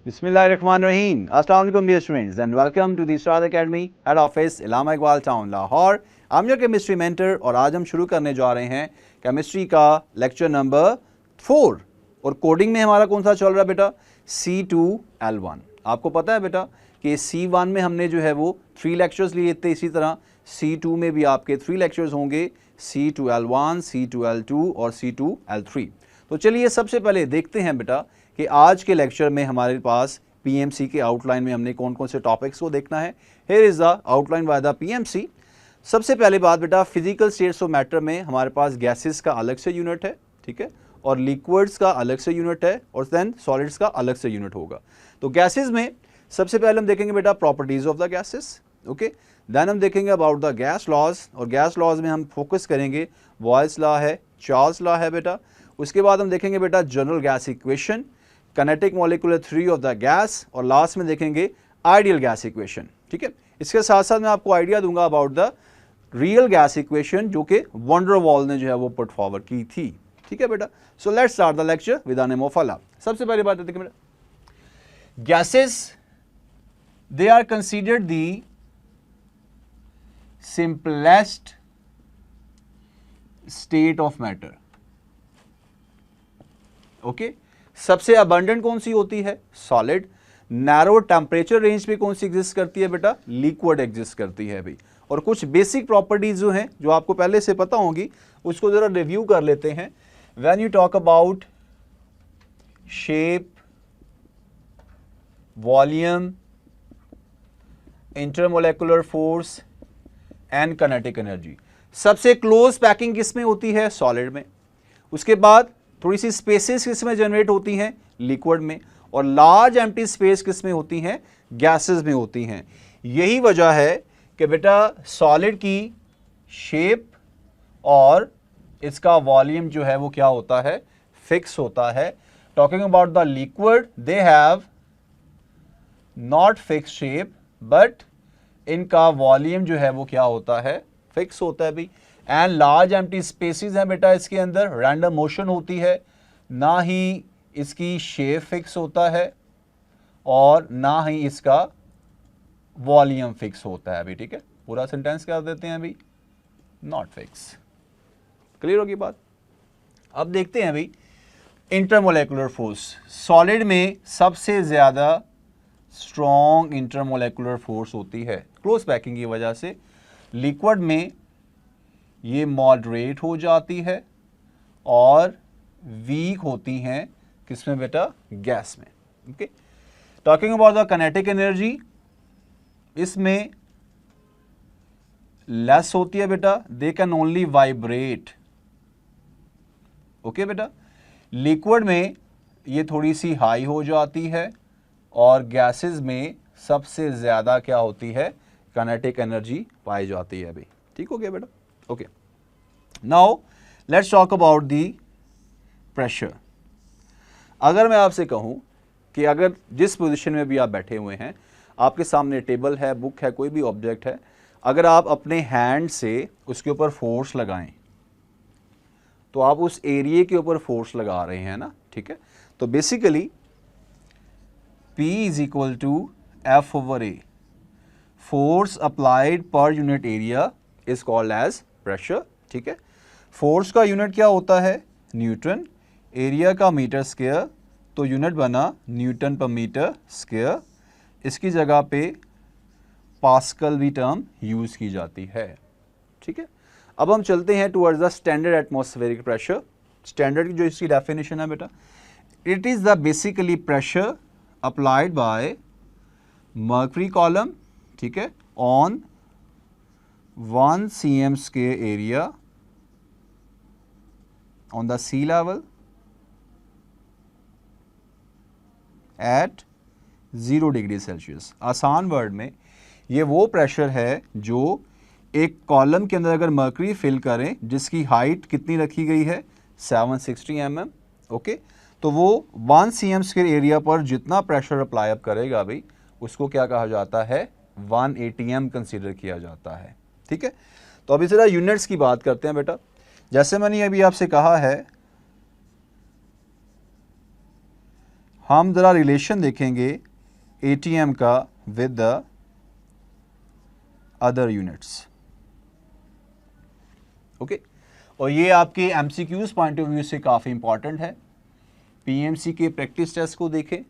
Bismillahirrahmanirrahim. Assalamu alaikum dear students and welcome to the Star Academy Head Office Illama Iqbal Town Lahore. I'm your chemistry mentor और आज हम शुरू करने जा रहे हैं केमिस्ट्री का लेक्चर नंबर 4 और कोडिंग में हमारा कौन सा चल रहा है बेटा C2L1। आपको पता है बेटा कि C1 में हमने जो है वो 3 लेक्चर्स लिए थे, इसी तरह C2 में भी आपके 3 लेक्चर्स होंगे C2L1, C2L2 और C2L3। तो चलिए सबसे पहले देखते हैं बेटा कि आज के लेक्चर में हमारे पास पीएमसी के आउटलाइन में हमने कौन कौन से टॉपिक्स को देखना है। Here is the outline by the PMC. सबसे पहले बात बेटा फिजिकल स्टेट्स ऑफ मैटर में हमारे पास गैसेस का अलग से यूनिट है, ठीक है, और लिक्विड्स का अलग से यूनिट है और देन सॉलिड्स का अलग से यूनिट होगा। तो गैसेस में सबसे पहले हम देखेंगे बेटा properties of the gases, okay. Then हम देखेंगे अबाउट द गैस लॉज और गैस लॉज में हम फोकस करेंगे बॉयल्स लॉ है, चार्ल्स लॉ है बेटा। उसके बाद हम देखेंगे बेटा general gas equation, kinetic molecular theory of the gas और लास्ट में देखेंगे आइडियल गैस इक्वेशन, ठीक है। इसके साथ साथ मैं आपको आइडिया दूंगा about the real gas equation जो कि वंडर वॉल ने जो है वो पुट फॉरवर्ड की थी, ठीक है बेटा। So let's start the lecture with the name of Allah. सबसे पहली बात देखिए बेटा, gases they are considered the simplest state of matter, okay. सबसे अबंडेंट कौन सी होती है? सॉलिड। नैरो टेम्परेचर रेंज पे कौन सी एग्जिस्ट करती है बेटा? लिक्विड एग्जिस्ट करती है अभी। और कुछ बेसिक प्रॉपर्टीज जो हैं जो आपको पहले से पता होंगी उसको जरा रिव्यू कर लेते हैं। When you talk about shape, volume, intermolecular force and kinetic energy, सबसे क्लोज पैकिंग किस में होती है? सॉलिड में। उसके बाद थोड़ी सी स्पेसेस किस में जनरेट होती हैं? लिक्विड में। और लार्ज एम्प्टी स्पेस किस में होती हैं? गैसेस में होती हैं। यही वजह है कि बेटा सॉलिड की शेप और इसका वॉल्यूम जो है वो क्या होता है? फिक्स होता है। Talking about the liquid, they have not fix shape but इनका वॉल्यूम जो है वो क्या होता है? फिक्स होता है भी। एंड लार्ज एम्प्टी स्पेसेस हैं बेटा, इसके अंदर रैंडम मोशन होती है, ना ही इसकी शेप फिक्स होता है और ना ही इसका वॉल्यूम फिक्स होता है अभी, ठीक है। पूरा सेंटेंस क्या देते हैं अभी? Not fix. क्लियर होगी बात? अब देखते हैं अभी इंटरमोलेकुलर फोर्स। सॉलिड में सबसे ज्यादा स्ट्रॉन्ग इंटरमोलेकुलर फोर्स होती है क्लोज पैकिंग की वजह से। लिक्विड में ये मॉडरेट हो जाती है और वीक होती हैं किसमें बेटा? गैस में, okay. Talking about the kinetic energy, इसमें लेस होती है बेटा, they can only vibrate, okay बेटा। लिक्विड में ये थोड़ी सी हाई हो जाती है और गैसेस में सबसे ज्यादा क्या होती है? काइनेटिक एनर्जी पाई जाती है अभी, ठीक हो गया बेटा, okay. Now let's talk about the pressure. अगर मैं आपसे कहूं कि अगर जिस पोजीशन में भी आप बैठे हुए हैं, आपके सामने टेबल है, बुक है, कोई भी ऑब्जेक्ट है, अगर आप अपने हैंड से उसके ऊपर फोर्स लगाएं तो आप उस एरिया के ऊपर फोर्स लगा रहे हैं ना, ठीक है। तो basically P is equal to F over A, force applied per unit area is called as pressure, ठीक है। फोर्स का यूनिट क्या होता है? न्यूटन। एरिया का मीटर स्क्वायर, तो यूनिट बना न्यूटन पर मीटर स्क्वायर। इसकी जगह पे पास्कल भी टर्म यूज की जाती है, ठीक है। अब हम चलते हैं towards the standard atmospheric pressure. Standard की जो इसकी डेफिनेशन है बेटा, it is the basically pressure applied by mercury column, ठीक है, on 1 cm square area on the sea level at 0 degree Celsius. आसान वर्ड में ये वो प्रेशर है जो एक कॉलम के अंदर अगर मर्क्यूरी फिल करें जिसकी हाइट कितनी रखी गई है? 760 mm, ओके। तो वो 1 cm स्क्वायर एरिया पर जितना प्रेशर अप्लाई अप करेगा भाई उसको क्या कहा जाता है? 1 atm कंसीडर किया जाता है, ठीक है। तो अभी जरा यूनिट्स की बात करते हैं बेटा। जैसे मैंने अभी आपसे कहा है हम ज़रा रिलेशन देखेंगे ATM का with the other units. Okay, और ये आपके MCQs पॉइंट ऑफ व्यू से काफ़ी इंपॉर्टेंट है। PMC के प्रैक्टिस टेस्ट को देखें,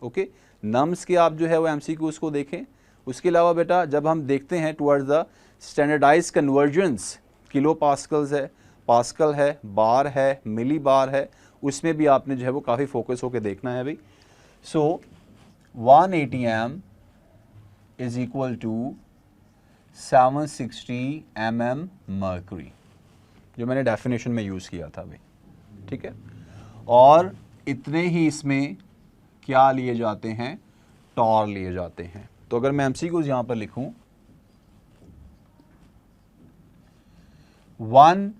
ओके, नम्स के आप जो है वो MCQs को देखें। उसके अलावा बेटा जब हम देखते हैं towards the standardise convergence, kilo pascals है, पास्कल है, बार है, मिली बार है, उसमें भी आपने जो है वो काफ़ी फोकस होकर देखना है भाई। So 1 ATM is equal to 760 mm mercury, जो मैंने डेफिनेशन में यूज़ किया था भाई, ठीक है। और इतने ही इसमें क्या लिए जाते हैं, टॉर लिए जाते हैं। तो अगर मैं MCQs यहाँ पर लिखूं, 1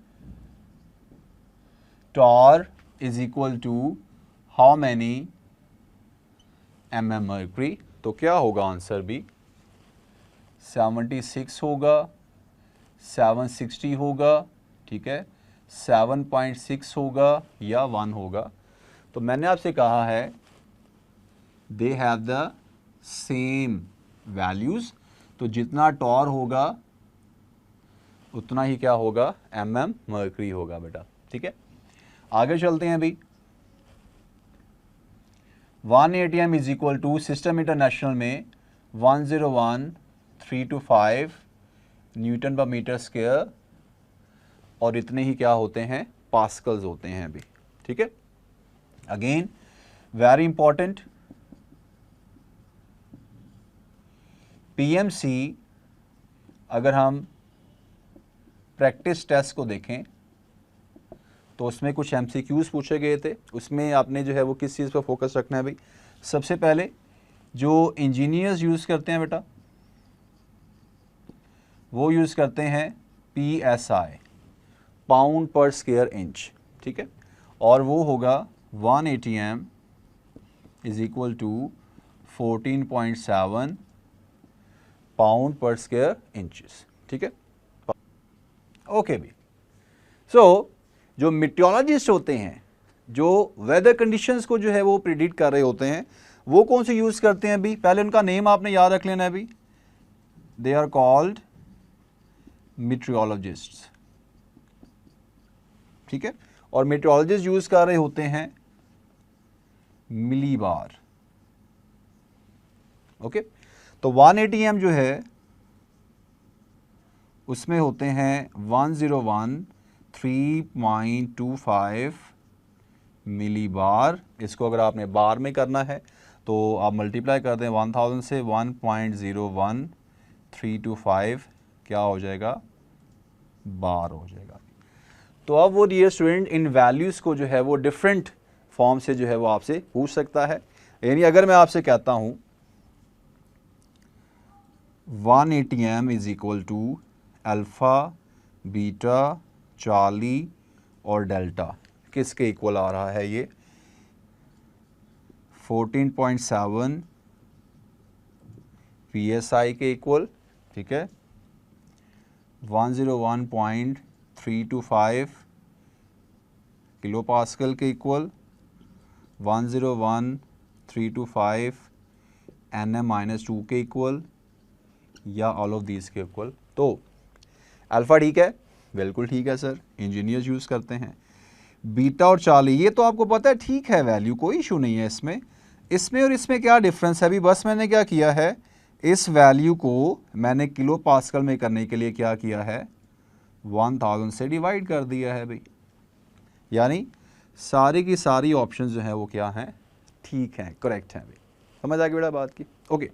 torr is equal to how many mm mercury, तो क्या होगा आंसर भी 76 होगा, 760 होगा, ठीक है, 7.6 होगा या 1 होगा। तो मैंने आपसे कहा है they have the same values, तो जितना टॉर होगा उतना ही क्या होगा, mm मर्करी होगा बेटा, ठीक है। आगे चलते हैं अभी। 1 ATM is equal to system international में 101,325 न्यूटन पर मीटर स्क्वायर, और इतने ही क्या होते हैं, पास्कल्स होते हैं अभी, ठीक है। अगेन वेरी इंपॉर्टेंट, PMC अगर हम प्रैक्टिस टेस्ट को देखें तो उसमें कुछ MCQs पूछे गए थे। उसमें आपने जो है वो किस चीज़ पर फोकस रखना है भाई। सबसे पहले जो इंजीनियर्स यूज़ करते हैं बेटा, वो यूज़ करते हैं PSI, pound per square inch, ठीक है, और वो होगा 1 ATM is equal to 14.7 pound per square inches, ठीक है। ओके भी। सो जो मेट्रोलॉजिस्ट होते हैं, जो वेदर कंडीशंस को जो है वो प्रिडिक्ट कर रहे होते हैं, वो कौन से यूज़ करते हैं अभी, पहले उनका नेम आपने याद रख लेना है अभी। दे आर कॉल्ड मेट्रोलॉजिस्ट्स, ठीक है। और मेट्रोलॉजिस्ट यूज़ कर रहे होते हैं मिली बार, ओके। तो 1 ATM जो है उसमें होते हैं 101,325 मिली बार। इसको अगर आपने बार में करना है तो आप मल्टीप्लाई कर दें 1000 से, 1.01325 क्या हो जाएगा, बार हो जाएगा। तो अब वो डियर स्टूडेंट इन वैल्यूज़ को जो है वो डिफरेंट फॉर्म से जो है वो आपसे पूछ सकता है। यानी अगर मैं आपसे कहता हूँ 1 ATM is equal to alpha, beta, Charlie और डेल्टा, किसके इक्वल आ रहा है ये, 14.7 PSI के इक्वल, ठीक है, 101.325 किलो पास्कल के इक्वल, 101,325 Nm-2 के इक्वल, या ऑल ऑफ दीज के इक्वल। तो अल्फ़ा ठीक है, बिल्कुल ठीक है सर, इंजीनियर्स यूज़ करते हैं। बीटा और चार्ली, ये तो आपको पता है, ठीक है, वैल्यू कोई इशू नहीं है इसमें। इसमें और इसमें क्या डिफरेंस है अभी, बस मैंने क्या किया है, इस वैल्यू को मैंने किलो पास्कल में करने के लिए क्या किया है, 1000 से डिवाइड कर दिया है भाई। यानी सारी की सारी ऑप्शन जो हैं वो क्या हैं, ठीक हैं, करेक्ट हैं भाई। समझ आ गई बेटा बात की। ओके,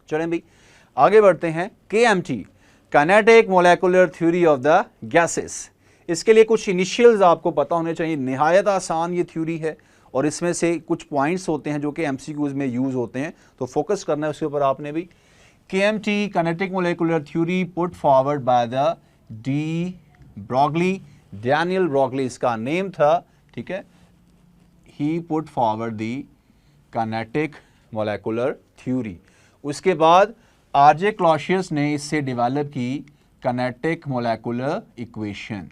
चलें भाई आगे बढ़ते हैं। KMT, kinetic molecular theory of the gases. इसके लिए कुछ इनिशियल्स आपको पता होने चाहिए। निहायत आसान ये थ्योरी है और इसमें से कुछ पॉइंट्स होते हैं जो कि MCQs में यूज़ होते हैं, तो फोकस करना है उसके ऊपर आपने भी। KMT, kinetic molecular theory, put forward by the de Broglie, Daniel Broglie इसका नेम था, ठीक है। He put forward the kinetic molecular theory. उसके बाद RJ क्लॉसियस ने इससे डेवलप की kinetic molecular equation,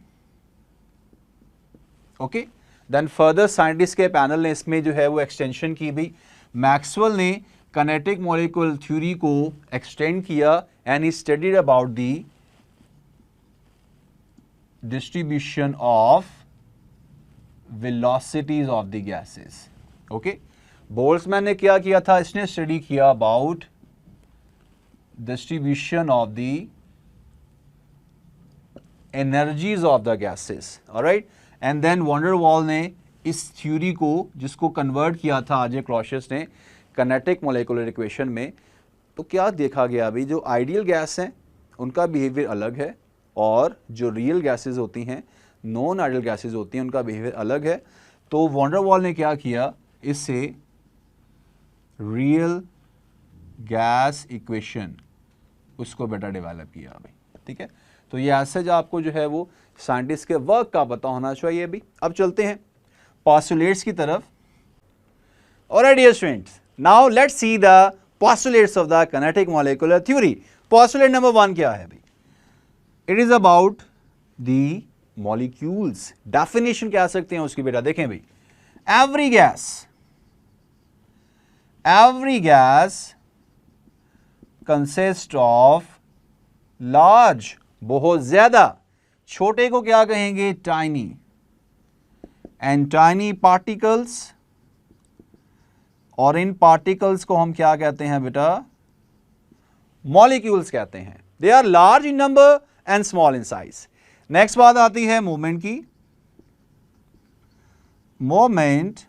okay. Then further scientist के पैनल ने इसमें जो है वो एक्सटेंशन की भी। मैक्सवेल ने काइनेटिक मॉलिक्यूल थ्योरी को एक्सटेंड किया and he studied about the distribution of velocities of the gases. Okay, Boltzmann ने क्या किया था, इसने स्टडी किया about distribution of the energies of the gases, alright. And then van der Waals ने इस थ्योरी को, जिसको कन्वर्ट किया था आरजे क्लॉसियस ने काइनेटिक मॉलिक्यूलर इक्वेशन में, तो क्या देखा गया अभी, जो आइडियल गैस हैं उनका बिहेवियर अलग है और जो रियल गैसेस होती हैं, नॉन आइडियल गैसेस होती हैं, उनका बिहेवियर अलग है। तो वॉन डेर वाल ने क्या किया, इससे रियल गैस इक्वेशन उसको बेटा डेवलप किया अभी, ठीक है। तो ये ऐसे जो आपको जो है वो साइंटिस्ट के वर्क का पता होना चाहिए अभी। अब चलते हैं पोस्टुलेट्स की तरफ। Alright dear students, now let's see the postulates of the kinetic molecular theory. Postulate number 1 क्या है अभी, it is about the molecules. Definition क्या सकते हैं उसकी बेटा, देखें भाई, every gas consists of large, बहुत ज्यादा, छोटे को क्या कहेंगे, tiny, and tiny particles, और इन particles को हम क्या कहते हैं बेटा, molecules कहते हैं। they are large in number and small in size। Next बात आती है मूवमेंट की। Movement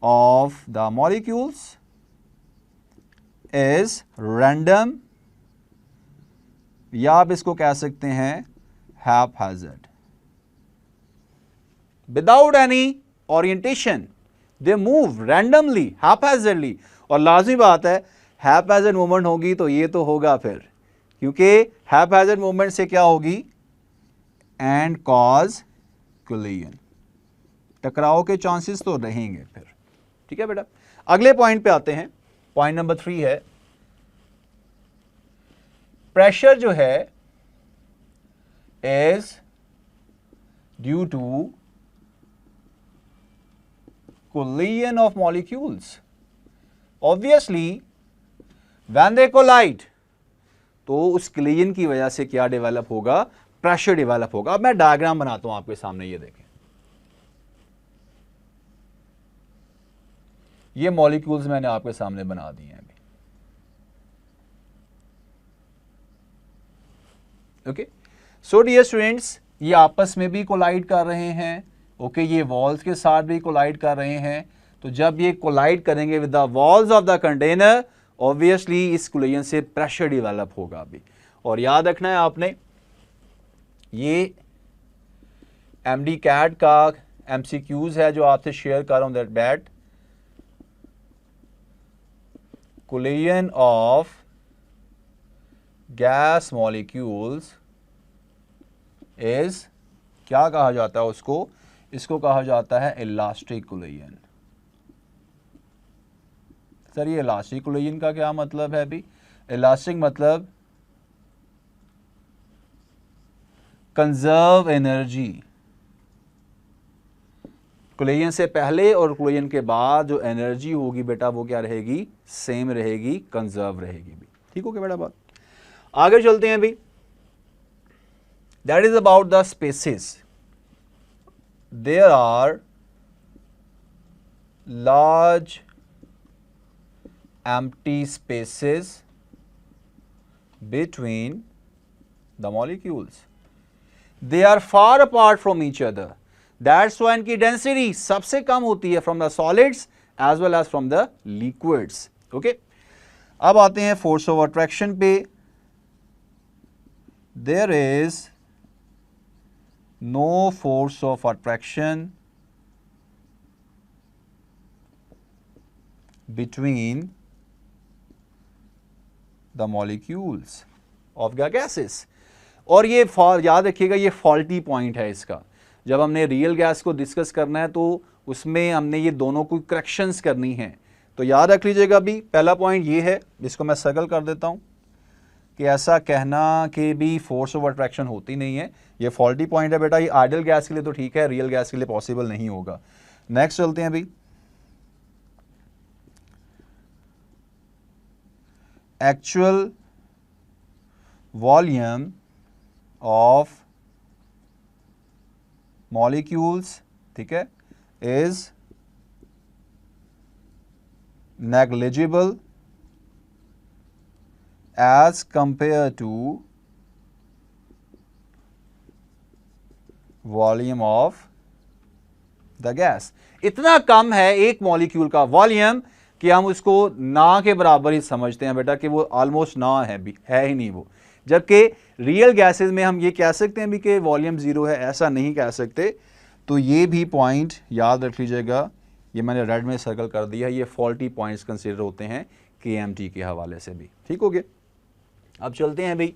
of the molecules is random, या आप इसको कह सकते हैं haphazard, without any orientation, they move randomly, haphazardly. और लाजमी बात है, हैपहैज़र्ड मूवमेंट होगी तो ये तो होगा फिर, क्योंकि हैपहैज़र्ड मूवमेंट से क्या होगी, एंड कॉज कोलिजन, टकराव के चांसेस तो रहेंगे फिर, ठीक है बेटा। अगले पॉइंट पे आते हैं, पॉइंट नंबर 3 है, प्रेशर जो है is due to collision of molecules. Obviously when they collide, तो उस कोलिजन की वजह से क्या डेवलप होगा, प्रेशर डेवलप होगा। अब मैं डायग्राम बनाता हूं आपके सामने, ये देखें, ये मॉलिक्यूल्स मैंने आपके सामने बना दिए हैं अभी, ओके। सो डियर स्टूडेंट्स, ये आपस में भी कोलाइड कर रहे हैं, ओके, ये वॉल्स के साथ भी कोलाइड कर रहे हैं। तो जब ये कोलाइड करेंगे with the walls of the container, obviously इस कोलिजन से प्रेशर डेवलप होगा अभी। और याद रखना है आपने, ये एमडी कैट का एमसीक्यूज है जो आपसे शेयर कर रहा हूं, that collision of gas molecules is, क्या कहा जाता है उसको, इसको कहा जाता है इलास्टिक कोलिजन। सर ये इलास्टिक कोलिजन का क्या मतलब है अभी, इलास्टिक मतलब कंजर्व एनर्जी, कोलिजन से पहले और कोलिजन के बाद जो एनर्जी होगी बेटा वो क्या रहेगी, सेम रहेगी, कंजर्व रहेगी भी, ठीक हो गया बेटा बात। आगे चलते हैं अभी, that is about the spaces. There are large empty spaces between the molecules, they are far apart from each other, that's why इनकी डेंसिटी सबसे कम होती है from the solids as well as from the liquids, okay। अब आते हैं force of attraction पे। there is no force of attraction between the molecules of the gases। और ये याद रखिएगा, ये फॉल्टी पॉइंट है इसका। जब हमने रियल गैस को डिस्कस करना है तो उसमें हमने ये दोनों को करेक्शंस करनी है, तो याद रख लीजिएगा। अभी पहला पॉइंट ये है, इसको मैं सर्कल कर देता हूं, कि ऐसा कहना कि भी फोर्स ऑफ अट्रैक्शन होती नहीं है, ये फॉल्टी पॉइंट है बेटा। ये आइडियल गैस के लिए तो ठीक है, रियल गैस के लिए पॉसिबल नहीं होगा। नेक्स्ट चलते हैं अभी, एक्चुअल वॉल्यूम ऑफ मॉलिक्यूल्स, ठीक है, is negligible as compared to volume of the gas. इतना कम है एक मॉलिक्यूल का वॉल्यूम कि हम उसको ना के बराबर ही समझते हैं बेटा, कि वो ऑलमोस्ट ना है, भी है ही नहीं वो। जबकि रियल गैसेस में हम ये कह सकते हैं भी कि वॉल्यूम जीरो है, ऐसा नहीं कह सकते। तो ये भी पॉइंट याद रख लीजिएगा, ये मैंने रेड में सर्कल कर दिया, ये फॉल्टी पॉइंट्स कंसिडर होते हैं KMT के हवाले से भी। ठीक हो गया। अब चलते हैं भाई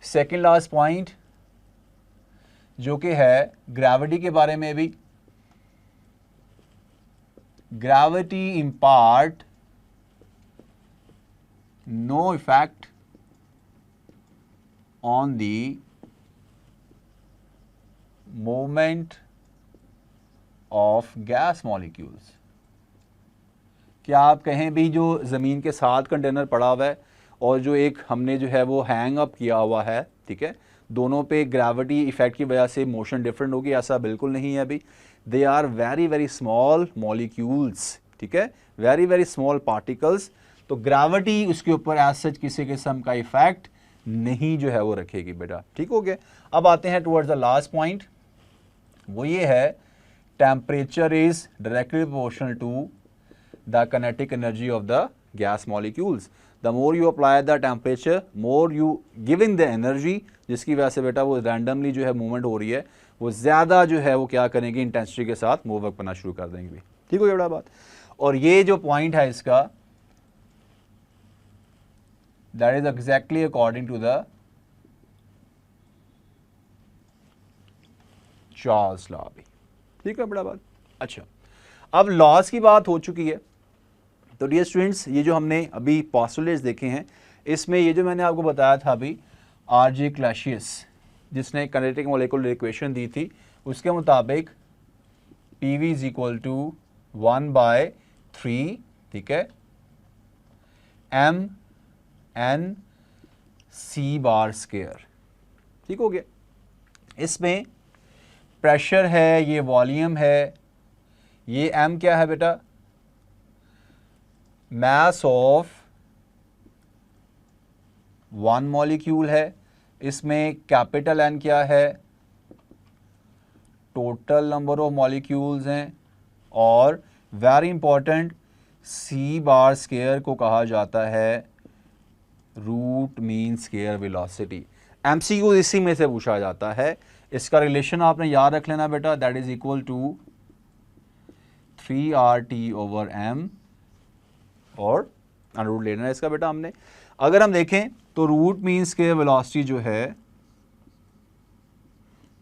सेकंड लास्ट पॉइंट, जो कि है ग्रेविटी के बारे में भी। Gravity impart no effect on the movement of gas molecules. क्या आप कहें भी जो ज़मीन के साथ कंटेनर पड़ा हुआ है और जो एक हमने जो है वो हैंग अप किया हुआ है, ठीक है, दोनों पे ग्रेविटी इफेक्ट की वजह से मोशन डिफरेंट होगी? ऐसा बिल्कुल नहीं है अभी। They are very very small molecules, ठीक है, वेरी वेरी स्मॉल पार्टिकल्स। तो ग्रेविटी उसके ऊपर एज सच किसी किस्म का इफेक्ट नहीं जो है वो रखेगी बेटा। ठीक हो गया। अब आते हैं टुवर्ड्स द लास्ट पॉइंट, वो ये है temperature is directly proportional to the kinetic energy of the gas molecules. The more you apply the temperature, more you giving the energy, जिसकी वजह से बेटा वो रैंडमली जो है मूवमेंट हो रही है, वो ज़्यादा जो है वो क्या करेंगे, इंटेंसिटी के साथ मूव अप करना शुरू कर देंगे। ठीक हो गया बेटा बात। और ये जो पॉइंट है इसका, that is exactly according to the Charles law भी। ठीक है बेटा बात। अच्छा, अब लॉज की बात हो चुकी है, तो डियर स्टूडेंट्स ये जो हमने अभी पॉस्टुलेट्स देखे हैं, इसमें ये जो मैंने आपको बताया था अभी RJ क्लैशियस जिसने काइनेटिक मॉलिक्यूलर इक्वेशन दी थी, उसके मुताबिक PV इज इक्वल टू 1/3, ठीक है, mNc²। ठीक हो गया। इसमें प्रेशर है, ये वॉल्यूम है, ये m क्या है बेटा, मास ऑफ वन मॉलिक्यूल है। इसमें कैपिटल N क्या है, टोटल नंबर ऑफ मॉलिक्यूल्स हैं। और वेरी इंपॉर्टेंट, c² को कहा जाता है root mean square velocity. MCQ इसी में से पूछा जाता है। इसका रिलेशन आपने याद रख लेना बेटा, that is equal to 3RT/m और अंडररूट लेना है इसका बेटा हमने। अगर हम देखें तो रूट मीन स्क्वायर वेलोसिटी जो है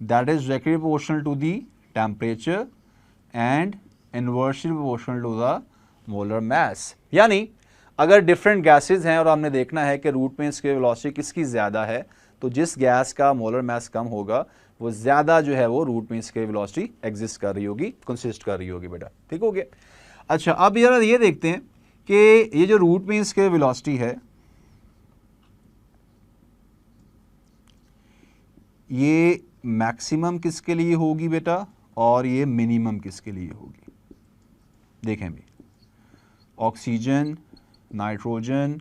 that is directly proportional to the temperature and inversely proportional to the molar mass. यानी अगर डिफरेंट गैसेज हैं और हमने देखना है कि रूट मीन स्क्वायर वेलोसिटी किसकी ज़्यादा है, तो जिस गैस का मोलर मास कम होगा वो ज़्यादा जो है वो root mean square velocity exist कर रही होगी, कंसिस्ट कर रही होगी बेटा। ठीक हो गया। अच्छा, अब जरा ये देखते हैं कि ये जो रूट मीन स्क्वायर वेलोसिटी है, ये मैक्सिमम किसके लिए होगी बेटा और ये मिनिमम किसके लिए होगी? देखें भी, ऑक्सीजन, नाइट्रोजन,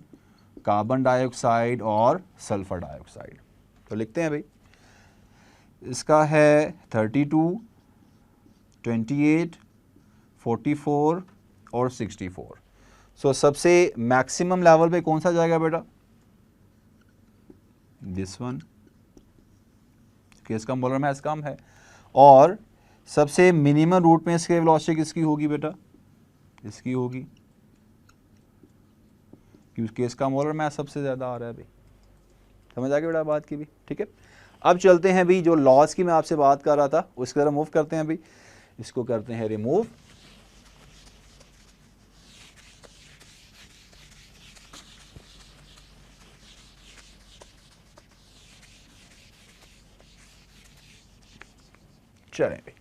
कार्बन डाइऑक्साइड और सल्फर डाइऑक्साइड। तो लिखते हैं भाई, इसका है 32, 28, 44 और 64। सो सबसे मैक्सिमम लेवल पे कौन सा जाएगा बेटा? दिस वन, कि इसका मोलर मास कम है। और सबसे मिनिमम रूट में इसके वेलोसिटी किसकी होगी बेटा? इसकी होगी, क्योंकि इसका मोलर मास सबसे ज़्यादा आ रहा है भाई। समझ आ गई बेटा बात की भी? ठीक है। अब चलते हैं भी, जो लॉस की मैं आपसे बात कर रहा था उसकी तरह मूव करते हैं भी। इसको करते हैं रिमूव। चलें भाई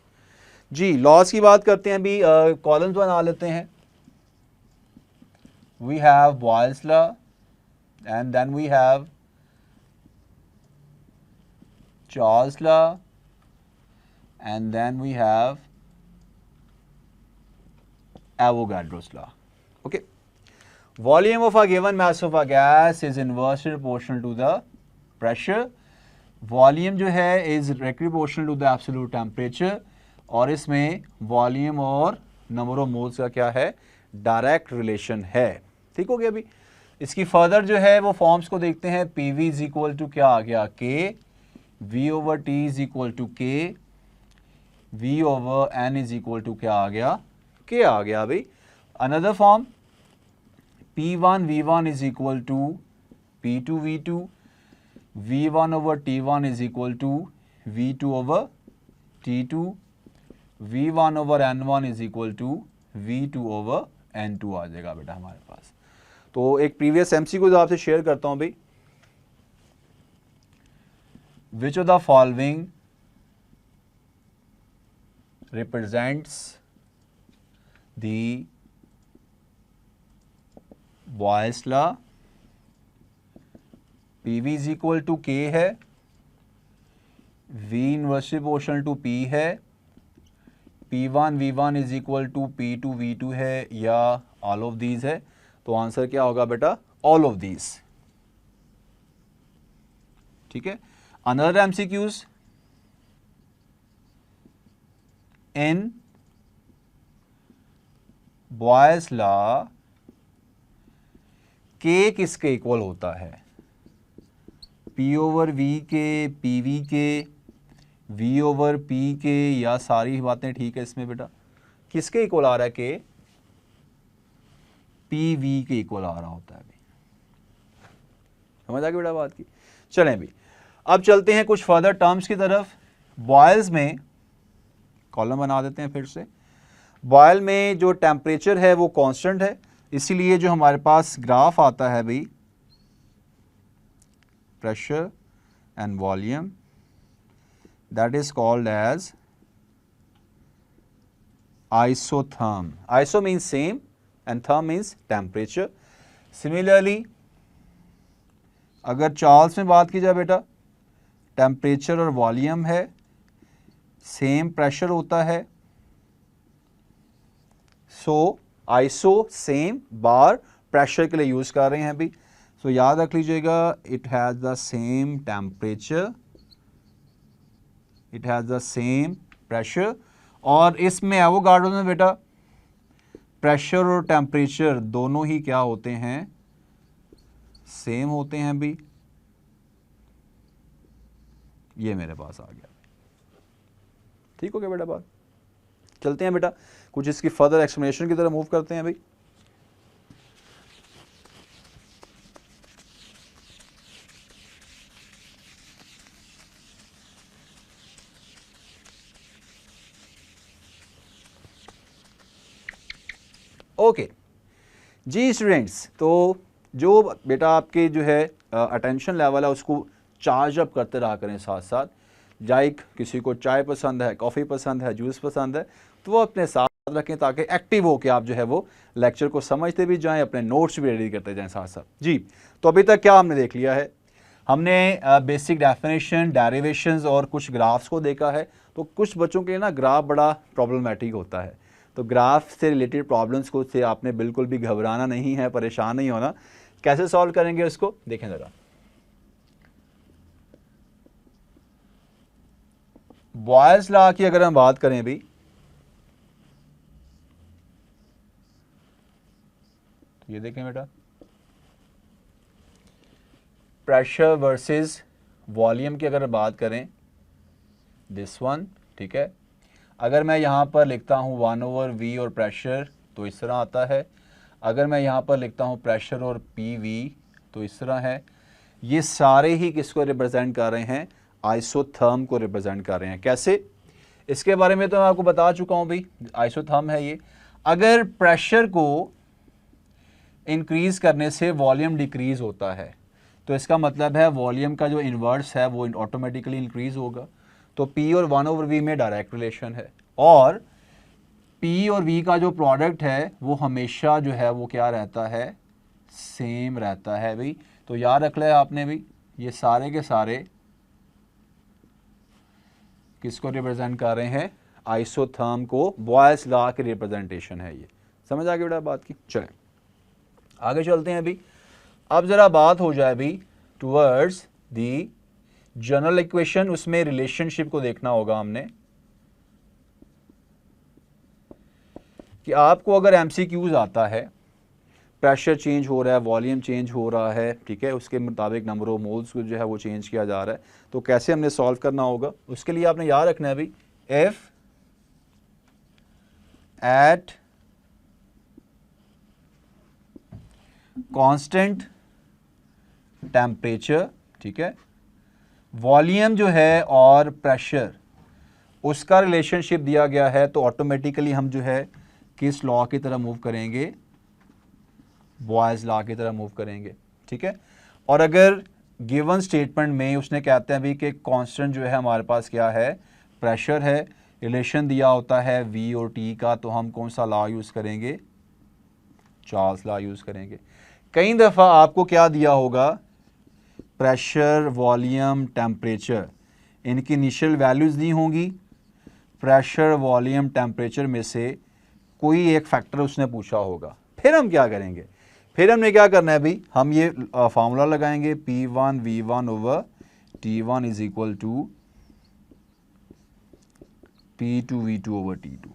जी, लॉज की बात करते हैं अभी, कॉलम्स बना लेते हैं. We have Boyle's law and then we have Charles law and then we have Avogadro's law. Okay, volume of a given mass of a gas is inversely proportional to the pressure. Volume जो है is directly proportional to the absolute temperature और इसमें volume और number of moles का क्या है, direct relation है. ठीक हो गया अभी. इसकी फर्दर जो है वो फॉर्म्स को देखते हैं. PV is equal to क्या आ गया, K, V over T is equal to K, V over N is equal to क्या आ गया, K आ गया भाई. Another form P1 V1 is equal to P2 V2, V1 over T1 is equal to V2 over T2, V1 over N1 is equal to V2 over N2 आ जाएगा बेटा हमारे पास. तो एक previous MCQ आपसे शेयर करता हूँ भाई. Which of the following represents the Boyle's law? PV is equal to K है, V inversely proportional to P है, P1 V1 is equal to P2 V2 है, या all of these है. तो आंसर क्या होगा बेटा, all of these. ठीक है. Another MCQs. In Boyle's law K किसके इक्वल होता है, P ओवर V के, PV के, V ओवर P के, या सारी बातें ठीक है इसमें बेटा. किसके इक्वल आ रहा है K, PV के इक्वल आ रहा होता है अभी. समझ आ गई बेटा बात की. चलें अभी अब चलते हैं कुछ फर्दर टर्म्स की तरफ. बॉयल्स में कॉलम बना देते हैं फिर से. बॉयल में जो टेम्परेचर है वो कांस्टेंट है, इसीलिए जो हमारे पास ग्राफ आता है भाई, pressure and volume, that is called as isotherm. Iso means same and therm means temperature. Similarly अगर चार्ल्स में बात की जाए बेटा, टेम्परेचर और वॉल्यूम है, सेम प्रेशर होता है. सो आइसो सेम बार प्रेशर के लिए यूज कर रहे हैं अभी. सो याद रख लीजिएगा, it has the same temperature, it has the same pressure. और इसमें एवोगाड्रो में बेटा प्रेशर और टेम्परेचर दोनों ही क्या होते हैं, सेम होते हैं अभी. ये मेरे पास आ गया. ठीक हो गया बेटा बात. चलते हैं बेटा कुछ इसकी फर्दर एक्सप्लेनेशन की तरफ मूव करते हैं भाई. ओके जी स्टूडेंट्स, तो जो बेटा आपके जो है अटेंशन लेवल है उसको चार्ज अप करते रहा करें साथ साथ. लाइक किसी को चाय पसंद है, कॉफ़ी पसंद है, जूस पसंद है, तो वो अपने साथ रखें ताकि एक्टिव हो के आप जो है वो लेक्चर को समझते भी जाएं, अपने नोट्स भी रेडी करते जाएं साथ साथ. जी तो अभी तक क्या हमने देख लिया है, हमने बेसिक डेफिनेशन, डेरिवेशंस और कुछ ग्राफ्स को देखा है. तो कुछ बच्चों के लिए ना ग्राफ बड़ा प्रॉब्लमेटिक होता है, तो ग्राफ से रिलेटेड प्रॉब्लम्स को से आपने बिल्कुल भी घबराना नहीं है, परेशान नहीं होना. कैसे सॉल्व करेंगे उसको देखें ज़रा. बॉयल्स लॉ की अगर हम बात करें भी, तो ये देखें बेटा, प्रेशर वर्सेस वॉल्यूम की अगर बात करें, दिस वन. ठीक है. अगर मैं यहाँ पर लिखता हूँ 1 ओवर V और प्रेशर, तो इस तरह आता है. अगर मैं यहाँ पर लिखता हूँ प्रेशर और PV, तो इस तरह है. ये सारे ही किसको रिप्रेजेंट कर रहे हैं, आइसोथर्म को रिप्रेजेंट कर रहे हैं. कैसे, इसके बारे में तो मैं आपको बता चुका हूँ भाई. आइसोथर्म है ये. अगर प्रेशर को इंक्रीज करने से वॉल्यूम डिक्रीज होता है, तो इसका मतलब है वॉल्यूम का जो इन्वर्स है वो ऑटोमेटिकली इंक्रीज होगा. तो P और 1/V में डायरेक्ट रिलेशन है, और P और V का जो प्रोडक्ट है वो हमेशा जो है वो क्या रहता है, सेम रहता है भाई। तो याद रख लिया आपने भी, ये सारे के सारे किसको रिप्रेजेंट कर रहे हैं, आइसोथर्म को, बॉयल्स लॉ की रिप्रेजेंटेशन है ये। समझ आ गई बेटा बात की। चलें आगे चलते हैं अभी। अब ज़रा बात हो जाए अभी टुवर्ड्स दी जनरल इक्वेशन, उसमें रिलेशनशिप को देखना होगा हमने कि आपको अगर एमसीक्यूज आता है, प्रेशर चेंज हो रहा है, वॉल्यूम चेंज हो रहा है, ठीक है, उसके मुताबिक नंबर ऑफ मोल्स को जो है वो चेंज किया जा रहा है, तो कैसे हमने सॉल्व करना होगा, उसके लिए आपने याद रखना है अभी एफ एट कांस्टेंट टेम्परेचर, ठीक है, वॉल्यूम जो है और प्रेशर उसका रिलेशनशिप दिया गया है, तो ऑटोमेटिकली हम जो है किस लॉ की तरह मूव करेंगे, बॉयल्स लॉ की तरह मूव करेंगे, ठीक है। और अगर गिवन स्टेटमेंट में उसने कहते हैं भी कि कांस्टेंट जो है हमारे पास क्या है, प्रेशर है, रिलेशन दिया होता है V और T का, तो हम कौन सा लॉ यूज़ करेंगे, चार्ल्स लॉ यूज़ करेंगे। कई दफ़ा आपको क्या दिया होगा, प्रेशर, वॉल्यूम, टेम्परेचर, इनकी इनिशियल वैल्यूज़ दी होंगी, प्रेशर, वॉल्यूम, टेम्परेचर में से कोई एक फैक्टर उसने पूछा होगा। फिर हम क्या करेंगे, फिर हमने क्या करना है भाई, हम ये फार्मूला लगाएंगे P1 V1 over T1 is equal to P2 V2 over T2।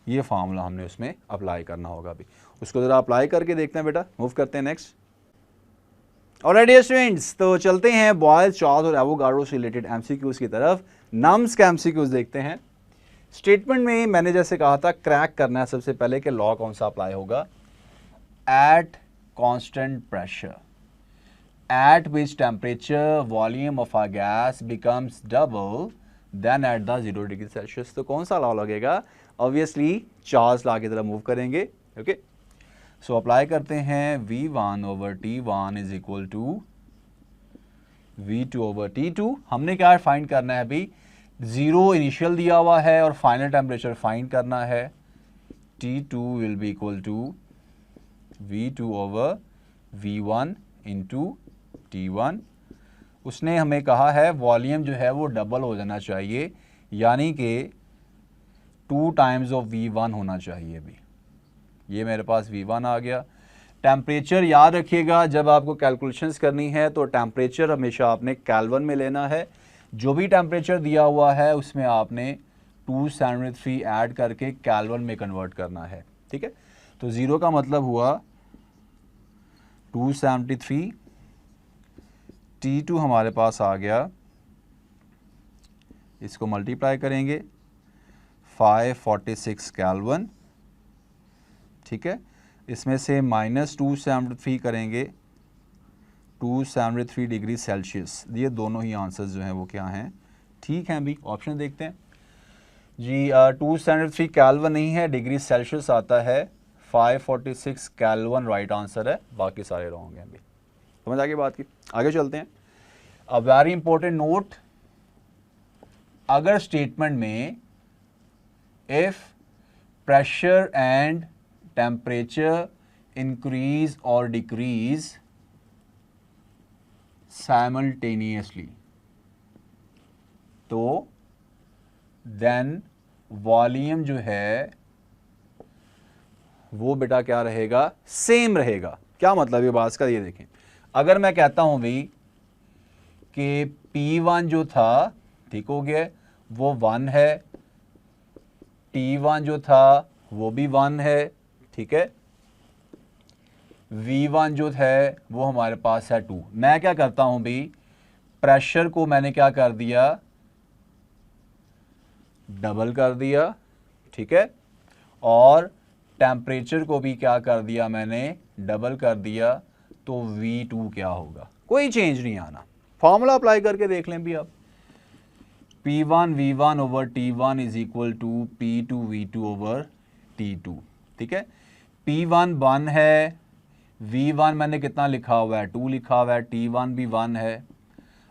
ये फार्मूला हमने उसमें अप्लाई करना होगा अभी, उसको ज़रा अप्लाई करके देखते हैं बेटा। मूव करते हैं नेक्स्ट। ऑलराइट स्टूडेंट्स, तो चलते हैं बॉयल्स, चार्ल्स और एवोगाड्रो से रिलेटेड एमसीक्यूज की तरफ। नम्स के एमसीक्यूज देखते हैं। स्टेटमेंट में मैंने जैसे कहा था क्रैक करना है सबसे पहले कि लॉ कौन सा अप्लाई होगा, at constant pressure at which temperature volume of a gas becomes double than at the 0 degree Celsius. तो कौन सा लॉ लगेगा, ऑब्वियसली चार्ल्स लॉ की तरह मूव करेंगे। ओके, सो अप्लाई करते हैं V1 over T1 is equal to V2 over T2। हमने क्या फाइंड करना है अभी, 0 इनिशियल दिया हुआ है और फाइनल टेम्परेचर फाइंड करना है। T2 will be equal to V2 over V1 into T1। उसने हमें कहा है वॉल्यूम जो है वो डबल हो जाना चाहिए, यानी कि 2 टाइम्स ऑफ V1 होना चाहिए। अभी ये मेरे पास V1 आ गया। टेम्परेचर याद रखिएगा, जब आपको कैलकुलेशंस करनी है तो टेम्परेचर हमेशा आपने केल्विन में लेना है। जो भी टेम्परेचर दिया हुआ है उसमें आपने 273 ऐड करके केल्विन में कन्वर्ट करना है, ठीक है। तो 0 का मतलब हुआ 273, T2 हमारे पास आ गया, इसको मल्टीप्लाई करेंगे 546 केल्विन, ठीक है। इसमें से माइनस 273 करेंगे 273 डिग्री सेल्सियस। ये दोनों ही आंसर्स जो हैं वो क्या हैं, ठीक हैं। अभी ऑप्शन देखते हैं जी। 273 केल्विन नहीं है, डिग्री सेल्सियस आता है। 546 केल्विन राइट आंसर है, बाकी सारे रॉन्ग हैं। अभी समझ आ गई बात की, आगे चलते हैं। अ वेरी इंपॉर्टेंट नोट, अगर स्टेटमेंट में if pressure and temperature increase और डिक्रीज साइमल्टेनियसली, तो देन वॉल्यूम जो है वो बेटा क्या रहेगा, सेम रहेगा। क्या मतलब ये बात का, ये देखें, अगर मैं कहता हूं भाई कि P1 जो था, ठीक हो गया, वो 1 है, T1 जो था वो भी 1 है, ठीक है, V1 जो है वो हमारे पास है 2। मैं क्या करता हूं भाई, प्रेशर को मैंने क्या कर दिया, डबल कर दिया, ठीक है, और टेम्परेचर को भी क्या कर दिया मैंने, डबल कर दिया। तो V2 क्या होगा, कोई चेंज नहीं आना। फॉर्मूला अप्लाई करके देख लें भी आप, P1 V1 over T1 is equal to P2 V2 over T2, ठीक है। P1 1 है, V1 मैंने कितना लिखा हुआ है, 2 लिखा हुआ है, T1 भी 1 है।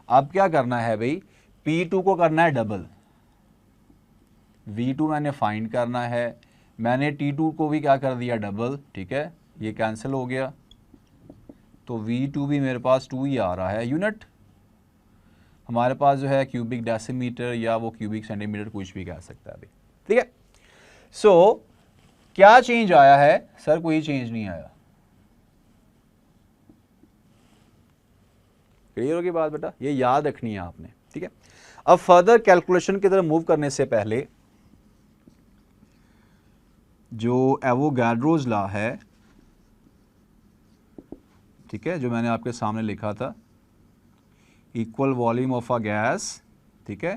अब क्या करना है भाई, P2 को करना है डबल, V2 मैंने फाइंड करना है, मैंने T2 को भी क्या कर दिया डबल, ठीक है, ये कैंसिल हो गया, तो V2 भी मेरे पास 2 ही आ रहा है यूनिट। हमारे पास जो है क्यूबिक डेसीमीटर या वो क्यूबिक सेंटीमीटर कुछ भी कह सकता है अभी, ठीक है। सो क्या चेंज आया है सर? कोई चेंज नहीं आया। क्लियर होगी बात बेटा? ये याद रखनी है आपने, ठीक है। अब फर्दर कैलकुलेशन की तरफ मूव करने से पहले जो एवोगाड्रोज लॉ है, ठीक है, जो मैंने आपके सामने लिखा था, equal volume of a gas, ठीक है,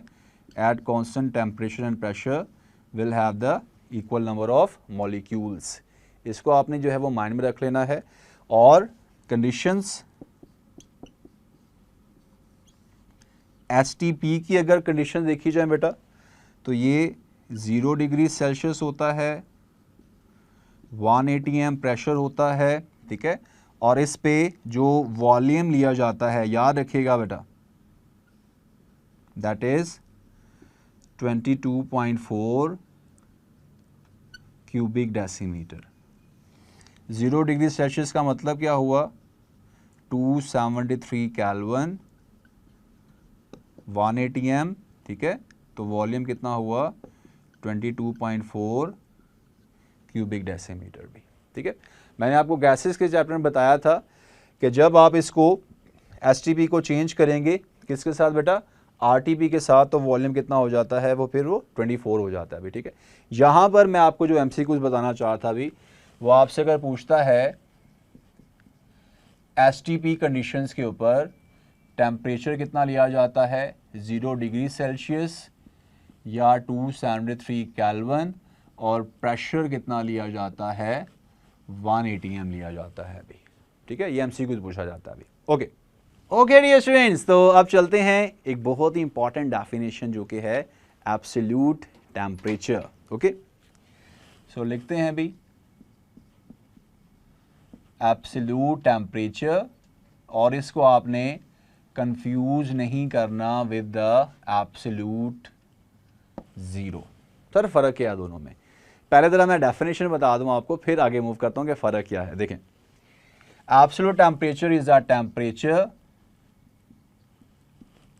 at constant temperature and pressure will have the equal number of molecules. इसको आपने जो है वो माइंड में रख लेना है। और कंडीशंस STP की अगर कंडीशन देखी जाए बेटा, तो ये 0 डिग्री सेल्सियस होता है, 1 atm प्रेशर होता है, ठीक है, और इस पे जो वॉल्यूम लिया जाता है, याद रखिएगा बेटा, that is 22.4 cubic decimetre. 0 degree Celsius का मतलब क्या हुआ? 273 केल्विन, 1 atm, ठीक है, तो वॉल्यूम कितना हुआ? 22.4 क्यूबिक डेसीमीटर भी, ठीक है। मैंने आपको गैसेस के चैप्टर में बताया था कि जब आप इसको STP को चेंज करेंगे किसके साथ बेटा? RTP के साथ, तो वॉल्यूम कितना हो जाता है? वो फिर वो 24 हो जाता है अभी, ठीक है। यहाँ पर मैं आपको जो MCQs बताना चाह रहा था अभी, वो आपसे अगर पूछता है STP कंडीशंस के ऊपर टेम्परेचर कितना लिया जाता है, 0 डिग्री सेल्सियस या 273 केल्विन, और प्रेशर कितना लिया जाता है? 1 atm लिया जाता है अभी, ठीक है। ये MCQs पूछा जाता है अभी। ओके डियर स्टूडेंट्स, तो अब चलते हैं एक बहुत ही इंपॉर्टेंट डेफिनेशन जो कि है एब्सोल्यूट टेम्परेचर। ओके, सो लिखते हैं अभी एब्सोल्यूट टेम्परेचर, और इसको आपने कंफ्यूज नहीं करना with the absolute zero. Sir फ़र्क क्या है दोनों में? पहले तरह मैं डेफिनेशन बता दूं आपको, फिर आगे मूव करता हूं कि फ़र्क क्या है। देखें, absolute temperature is a temperature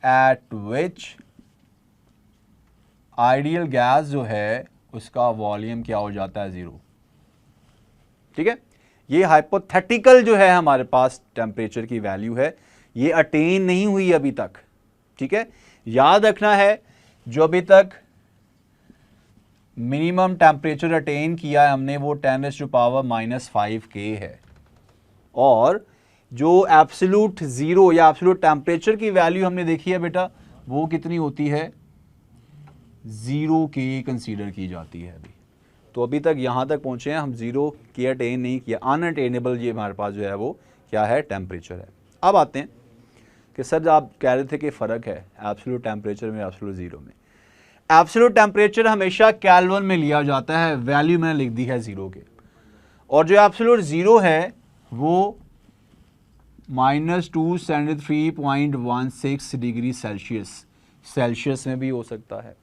at which ideal gas जो है उसका वॉल्यूम क्या हो जाता है? 0, ठीक है। ये हाइपोथेटिकल जो है हमारे पास टेम्परेचर की वैल्यू है, ये अटेन नहीं हुई अभी तक, ठीक है। याद रखना है, जो अभी तक मिनिमम टेम्परेचर अटेन किया है हमने वो 10⁻⁻5 K है, और जो एब्सोल्यूट ज़ीरो या एब्सोल्यूट टेम्परेचर की वैल्यू हमने देखी है बेटा, वो कितनी होती है? 0 K कंसीडर की जाती है अभी। तो अभी तक यहाँ तक पहुँचे हैं हम, 0 K अटेन नहीं किया, अनअटेनेबल ये हमारे पास जो है वो क्या है? टेम्परेचर है। अब आते हैं कि सर आप कह रहे थे कि फ़र्क है एब्सोल्यूट टेम्परेचर में एब्सोल्यूट ज़ीरो में। एब्सोल्यूट टेम्परेचर हमेशा केल्विन में लिया जाता है, वैल्यू मैंने लिख दी है 0 के, और जो एब्सोल्यूट ज़ीरो है वो -273.16 डिग्री सेल्सियस में भी हो सकता है,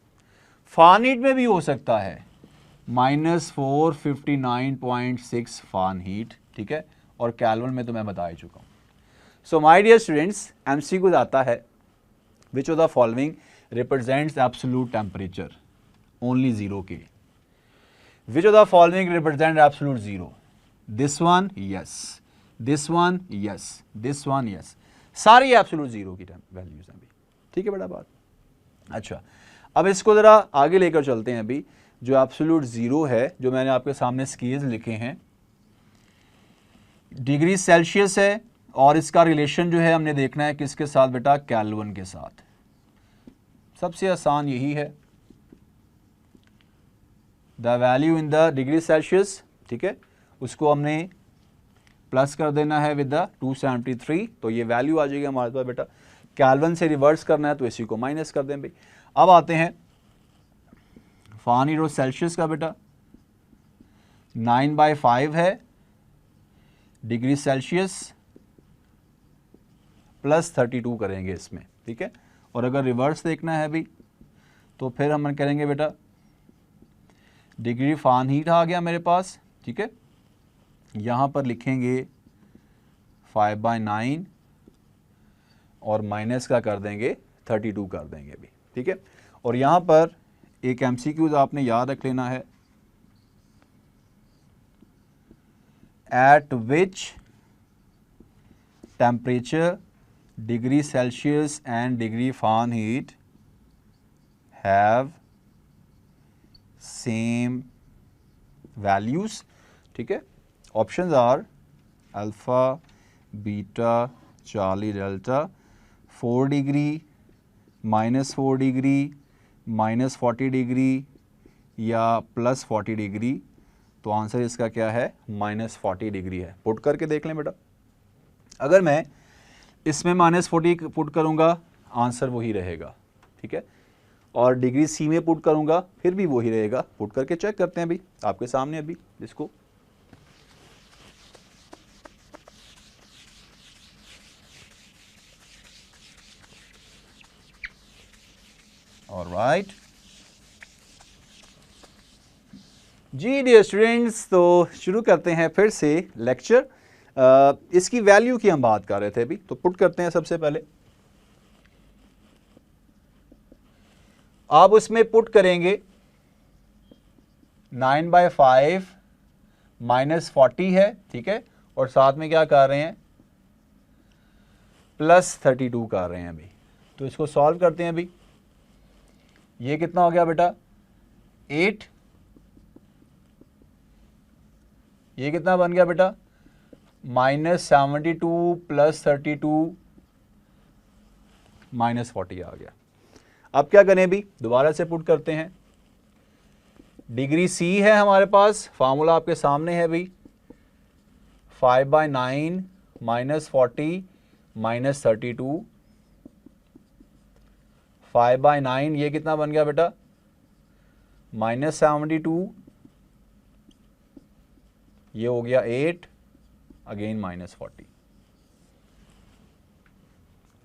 फ़ारेनहीट में भी हो सकता है, -459.6 फ़ारेनहीट, ठीक है, और केल्विन में तो मैं बता ही चुका हूँ। So my dear students, MCQ आता है, which of the following represents absolute temperature? Only 0 K. Which of the following represent absolute 0? This one, yes. This one, yes. This one, yes. सारी absolute 0 की वैल्यूज हैं अभी, ठीक है बेटा बात। अच्छा, अब इसको ज़रा आगे लेकर चलते हैं। अभी जो absolute 0 है, जो मैंने आपके सामने स्केल्स लिखे हैं, डिग्री सेल्सियस है, और इसका रिलेशन जो है हमने देखना है किसके साथ बेटा? केल्विन के साथ। सबसे आसान यही है, the value in the degree Celsius, ठीक है, उसको हमने प्लस कर देना है विद द 273, तो ये वैल्यू आ जाएगी हमारे पास बेटा। केल्विन से रिवर्स करना है तो इसी को माइनस कर दें भाई। अब आते हैं फ़ारेनहीट और सेल्सियस का बेटा, 9/5 है डिग्री सेल्सियस, +32 करेंगे इसमें, ठीक है, और अगर रिवर्स देखना है भी तो फिर हम करेंगे बेटा डिग्री फ़ारेनहीट आ गया मेरे पास, ठीक है। यहाँ पर लिखेंगे 5/9 और माइनस का कर देंगे 32 कर देंगे अभी, ठीक है। और यहाँ पर एक MCQs आपने याद रख लेना है, at which temperature degree Celsius and degree Fahrenheit have same values, ठीक है। Options are alpha, beta, Charlie, delta, 4 degree, -4 degree, -40 degree या +40 डिग्री। तो आंसर इसका क्या है, -40 डिग्री है। पुट करके देख लें बेटा, अगर मैं इसमें -40 पुट करूँगा आंसर वही रहेगा, ठीक है। और डिग्री सी में पुट करूँगा फिर भी वही रहेगा। पुट करके चेक करते हैं अभी आपके सामने अभी इसको। ऑलराइट जी डियर स्टूडेंट्स, तो शुरू करते हैं फिर से लेक्चर। इसकी वैल्यू की हम बात कर रहे थे अभी, तो पुट करते हैं सबसे पहले। आप उसमें पुट करेंगे 9/5 -40 है, ठीक है, और साथ में क्या कर रहे हैं +32 कर रहे हैं अभी। तो इसको सॉल्व करते हैं अभी। ये कितना हो गया बेटा 8, ये कितना बन गया बेटा -72 +32 -40 आ गया। अब क्या करें अभी, दोबारा से पुट करते हैं। डिग्री सी है हमारे पास, फार्मूला आपके सामने है भाई, 5/9 -40 -32, 5/9 ये कितना बन गया बेटा -72, ये हो गया 8, अगेन -40।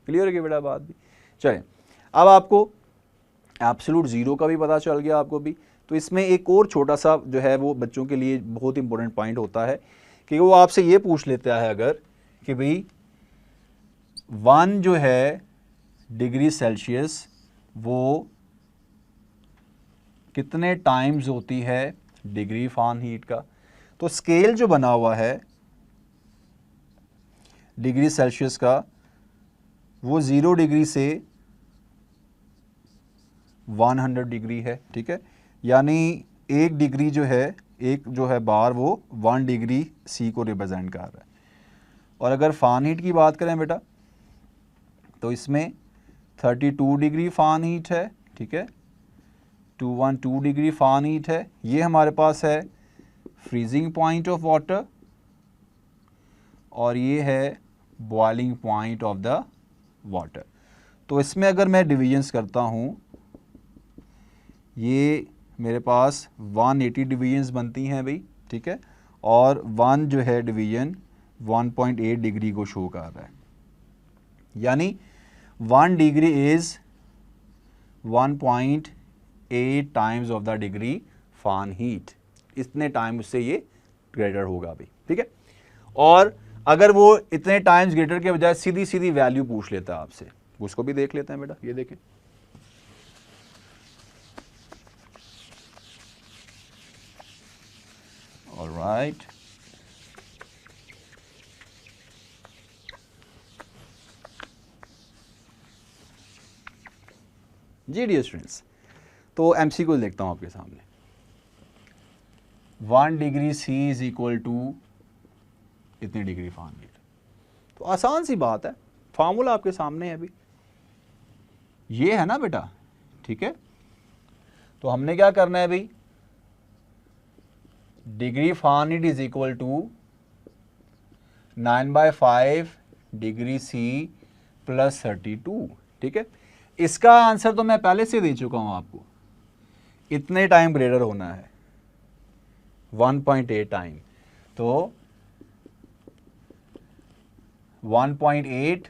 क्लियर है कि बेटा बात भी। चलिए अब आपको एब्सोल्यूट ज़ीरो का भी पता चल गया आपको भी। तो इसमें एक और छोटा सा जो है वो बच्चों के लिए बहुत इंपॉर्टेंट पॉइंट होता है कि वो आपसे ये पूछ लेता है अगर कि भाई 1 जो है डिग्री सेल्सियस वो कितने टाइम्स होती है डिग्री फ़ारेनहीट का। तो स्केल जो बना हुआ है डिग्री सेल्सियस का वो 0 डिग्री से 100 डिग्री है, ठीक है। यानी एक डिग्री जो है, एक जो है बार वो 1 डिग्री सी को रिप्रेजेंट कर रहा है। और अगर फ़ारेनहीट की बात करें बेटा तो इसमें 32 डिग्री फ़ारेनहीट है, ठीक है, 212 डिग्री फ़ारेनहीट है। ये हमारे पास है फ्रीजिंग पॉइंट ऑफ वाटर और ये है boiling point of the water. तो इसमें अगर मैं डिवीजन्स करता हूँ, ये मेरे पास 180 डिवीजन्स बनती हैं भाई, ठीक है, और 1 जो है डिवीजन 1.8 डिग्री को शो कर रहा है। यानी 1 degree is 1.8 times of the degree Fahrenheit. इतने टाइम उससे ये ग्रेटर होगा भाई, ठीक है। और अगर वो इतने टाइम्स ग्रेटर के बजाय सीधी सीधी वैल्यू पूछ लेता है आपसे, उसको भी देख लेते हैं बेटा। ये देखें, ऑलराइट जी डियर स्टूडेंट्स, तो MCQ देखता हूँ आपके सामने। 1 degree C is equal to इतनी डिग्री फ़ारेनहीट। तो आसान सी बात है, फार्मूला आपके सामने है अभी, ये है ना बेटा, ठीक है। तो हमने क्या करना है भाई, degree Fahrenheit is equal to 9/5 degree C +32, ठीक है। इसका आंसर तो मैं पहले से दे चुका हूं आपको, इतने टाइम ग्रेटर होना है 1.8 टाइम। तो 1.8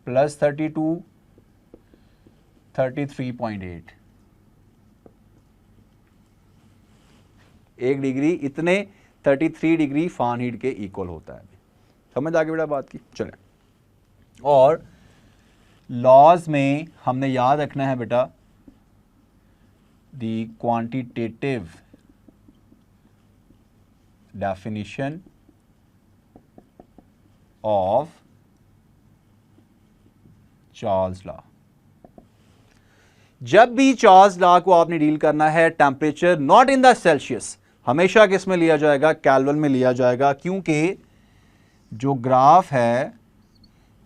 + 32 33.8। 1 डिग्री इतने 33 डिग्री फ़ारेनहीट के इक्वल होता है। समझ आ गई बेटा बात की। चलें, और लॉज में हमने याद रखना है बेटा the quantitative definition of Charles law. जब भी चार्ल्स लॉ को आपने डील करना है, temperature not in the Celsius, हमेशा किस में लिया जाएगा? केल्विन में लिया जाएगा, क्योंकि जो ग्राफ है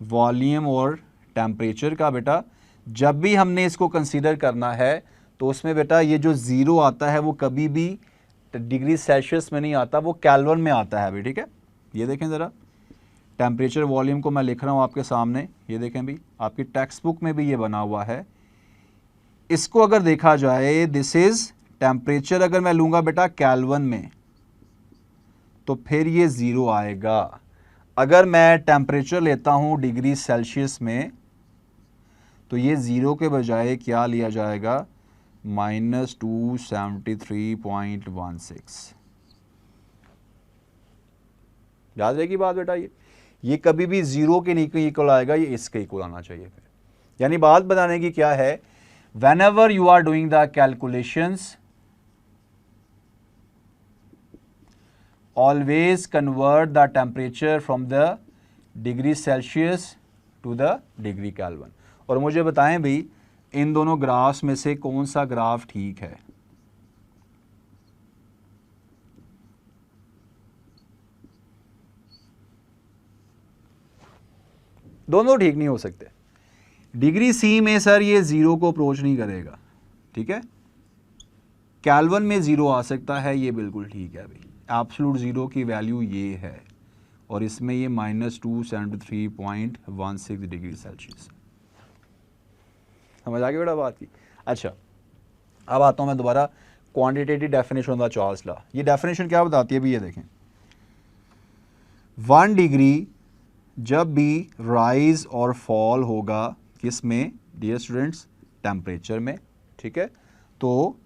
वॉल्यूम और टेम्परेचर का बेटा, जब भी हमने इसको कंसीडर करना है तो उसमें बेटा ये जो ज़ीरो आता है वो कभी भी डिग्री सेल्सियस में नहीं आता, वो केल्विन में आता है अभी। ठीक है, ये देखें ज़रा, टेम्परेचर वॉल्यूम को मैं लिख रहा हूँ आपके सामने, ये देखें भी, आपकी टेक्स्ट बुक में भी ये बना हुआ है। इसको अगर देखा जाए, दिस इज़ टेम्परेचर, अगर मैं लूँगा बेटा केल्विन में तो फिर ये ज़ीरो आएगा। अगर मैं टेम्परेचर लेता हूँ डिग्री सेल्सियस में तो ये ज़ीरो के बजाय क्या लिया जाएगा? -273.16। याद रहेगी बात बेटा, ये कभी भी ज़ीरो के नहीं इक्वल आएगा, ये इसके इक्वल आना चाहिए फिर। यानी बात बताने की क्या है, whenever you are doing the calculations, always convert the temperature from the degree Celsius to the degree Kelvin। और मुझे बताएं भाई, इन दोनों ग्राफ्स में से कौन सा ग्राफ ठीक है? दोनों ठीक नहीं हो सकते। डिग्री सी में सर ये ज़ीरो को अप्रोच नहीं करेगा, ठीक है। केल्विन में ज़ीरो आ सकता है, ये बिल्कुल ठीक है भाई। एब्सोल्यूट ज़ीरो की वैल्यू ये है और इसमें ये -273.16 डिग्री सेल्सियस। समझ आ गई बेटा बात की। अच्छा, अब आता हूँ मैं दोबारा quantitative definition of the Charles law. ये डेफिनेशन क्या बताती है भी, ये देखें, 1 डिग्री जब भी राइज और फॉल होगा किस में डियर स्टूडेंट्स? टेम्परेचर में, ठीक है। तो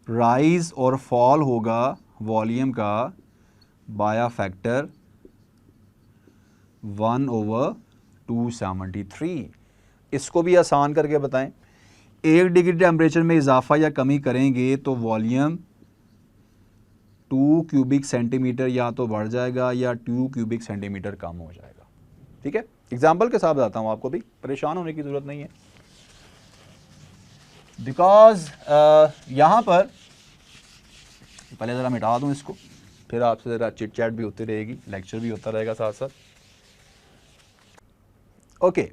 राइज और फॉल होगा वॉल्यूम का बाय फैक्टर 1/273। इसको भी आसान करके बताएं, 1 डिग्री टेम्परेचर में इजाफा या कमी करेंगे तो वॉल्यूम 2 क्यूबिक सेंटीमीटर या तो बढ़ जाएगा या 2 क्यूबिक सेंटीमीटर कम हो जाएगा, ठीक है। एग्जाम्पल के साथ बताता हूँ आपको, भी परेशान होने की ज़रूरत नहीं है। बिकॉज यहाँ पर पहले ज़रा मिटा दूँ इसको, फिर आपसे ज़रा चिट चैट भी होती रहेगी, लेक्चर भी होता रहेगा साथ साथ। ओके,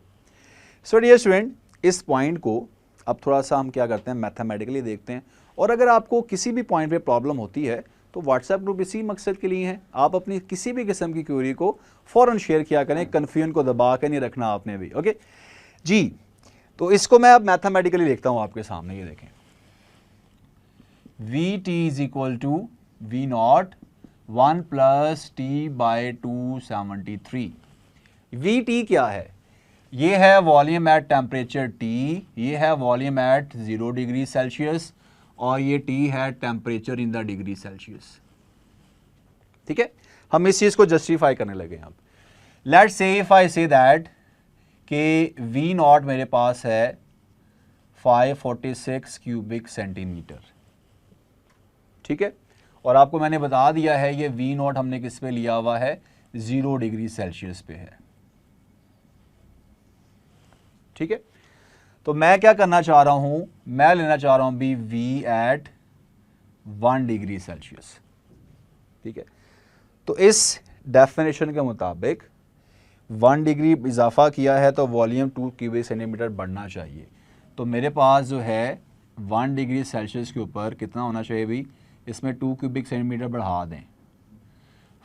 सो डियर स्टूडेंट, इस पॉइंट को अब थोड़ा सा हम क्या करते हैं, मैथमेटिकली देखते हैं। और अगर आपको किसी भी पॉइंट पे प्रॉब्लम होती है तो व्हाट्सएप ग्रुप इसी मकसद के लिए है। आप अपनी किसी भी किस्म की क्वेरी को फ़ौरन शेयर किया करें, कन्फ्यूजन को दबा के नहीं रखना आपने भी। ओके जी, तो इसको मैं अब मैथमेटिकली लिखता हूँ आपके सामने, ये देखें, Vt is equal to V0 1 + T/273। Vt क्या है? ये है वॉल्यूम एट टेम्परेचर T, ये है वॉल्यूम एट 0 डिग्री सेल्सियस, और ये T है temperature in the degree Celsius, ठीक है। हम इस चीज़ को जस्टिफाई करने लगे अब। Let's say if I say that कि V0 मेरे पास है 546 क्यूबिक सेंटीमीटर, ठीक है। और आपको मैंने बता दिया है ये V0 हमने किस पे लिया हुआ है? 0 डिग्री सेल्सियस पे है, ठीक है। तो मैं क्या करना चाह रहा हूं, मैं लेना चाह रहा हूं भी V एट 1 डिग्री सेल्सियस, ठीक है। तो इस डेफिनेशन के मुताबिक 1 डिग्री इजाफा किया है तो वॉल्यूम 2 क्यूबिक सेंटीमीटर बढ़ना चाहिए। तो मेरे पास जो है 1 डिग्री सेल्सियस के ऊपर कितना होना चाहिए भी? इसमें 2 क्यूबिक सेंटीमीटर बढ़ा दें,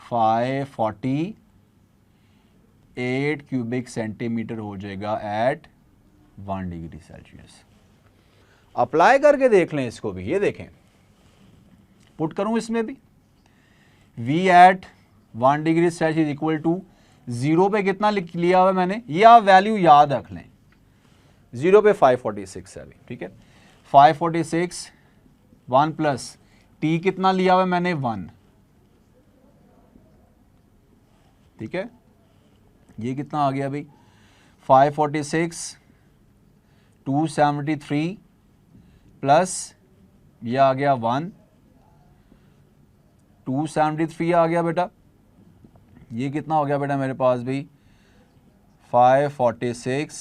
548 क्यूबिक सेंटीमीटर हो जाएगा एट 1 डिग्री सेल्सियस। अप्लाई करके देख लें इसको भी, ये देखें, पुट करूं इसमें भी, V at 1 degree Celsius equal to 0 पे कितना लिया हुआ मैंने, ये आप वैल्यू याद रख लें, 0 पे 546 है अभी, ठीक है। 546 1 प्लस टी कितना लिया हुआ है मैंने 1, ठीक है। ये कितना आ गया अभी 546 273 प्लस ये आ गया 1, 273 आ गया बेटा। ये कितना हो गया बेटा मेरे पास भी 546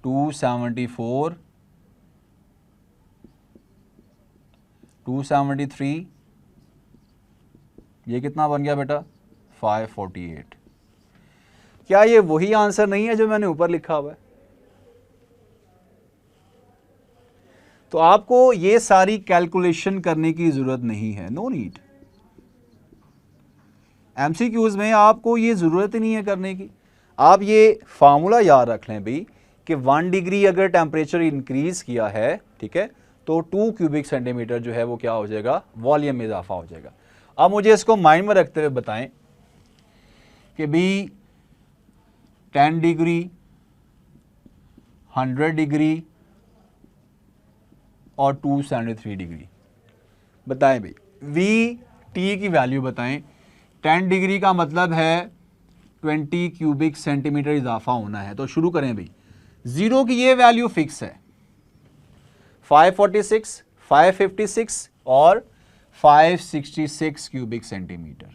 274 273, ये कितना बन गया बेटा 548। क्या ये वही आंसर नहीं है जो मैंने ऊपर लिखा हुआ है? तो आपको ये सारी कैलकुलेशन करने की जरूरत नहीं है, नो नीड। एमसीक्यूज में आपको ये जरूरत ही नहीं है करने की। आप ये फार्मूला याद रख लें भाई कि 1 डिग्री अगर टेम्परेचर इंक्रीज किया है, ठीक है, तो 2 क्यूबिक सेंटीमीटर जो है वो क्या हो जाएगा, वॉल्यूम में इजाफा हो जाएगा। अब मुझे इसको माइंड में रखते हुए बताएं कि भी 10 डिग्री 100 डिग्री और 273 डिग्री बताएं भाई, वी टी की वैल्यू बताएं। 10 डिग्री का मतलब है 20 क्यूबिक सेंटीमीटर इजाफा होना है। तो शुरू करें भाई, 0 की ये वैल्यू फिक्स है 546 556 और 566 क्यूबिक सेंटीमीटर,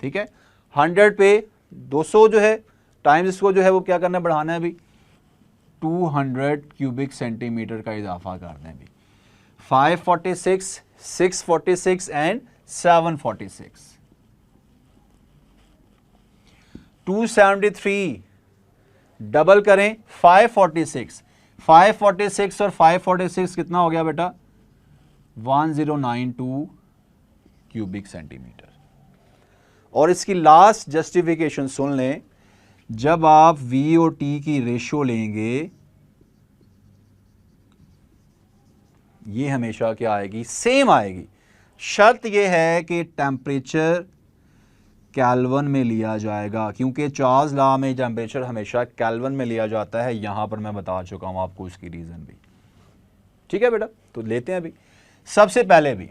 ठीक है। 100 पे 200 जो है टाइम्स इसको जो है वो क्या करना है, बढ़ाना है भाई, 200 क्यूबिक सेंटीमीटर का इजाफा करना है भाई। 546 646 एंड 746 273 डबल करें 546 546 और 546 कितना हो गया बेटा 1092 क्यूबिक सेंटीमीटर। और इसकी लास्ट जस्टिफिकेशन सुन लें, जब आप वी और टी की रेशो लेंगे ये हमेशा क्या आएगी, सेम आएगी। शर्त यह है कि टेम्परेचर केल्विन में लिया जाएगा, क्योंकि चार्ल्स लॉ में टेम्परेचर हमेशा केल्विन में लिया जाता है। यहां पर मैं बता चुका हूं आपको उसकी रीजन भी, ठीक है बेटा। तो लेते हैं अभी सबसे पहले भी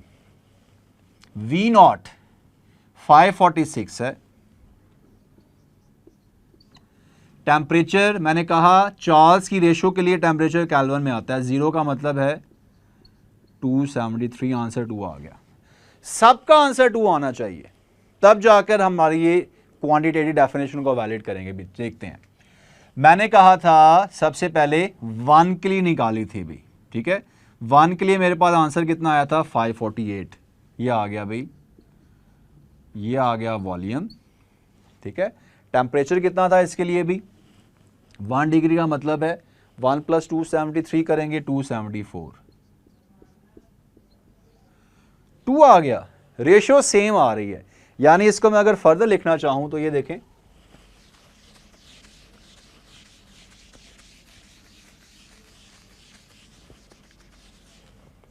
वी नॉट 546 है, टेम्परेचर मैंने कहा चार्ल्स की रेशो के लिए टेम्परेचर केल्विन में आता है, 0 का मतलब है 273, आंसर 2 आ गया। सबका आंसर 2 आना चाहिए, तब जाकर हमारी ये क्वांटिटेटिव डेफिनेशन को वैलिड करेंगे। देखते हैं, मैंने कहा था सबसे पहले 1 के लिए निकाली थी भी, ठीक है। 1 के लिए मेरे पास आंसर कितना आया था 548, ये आ गया भाई, ये आ गया वॉल्यूम, ठीक है। टेम्परेचर कितना था इसके लिए भी 1 डिग्री का मतलब है 1 प्लस 273 करेंगे 274, 2 आ गया। रेशियो सेम आ रही है, यानी इसको मैं अगर फर्दर लिखना चाहूं तो ये देखें,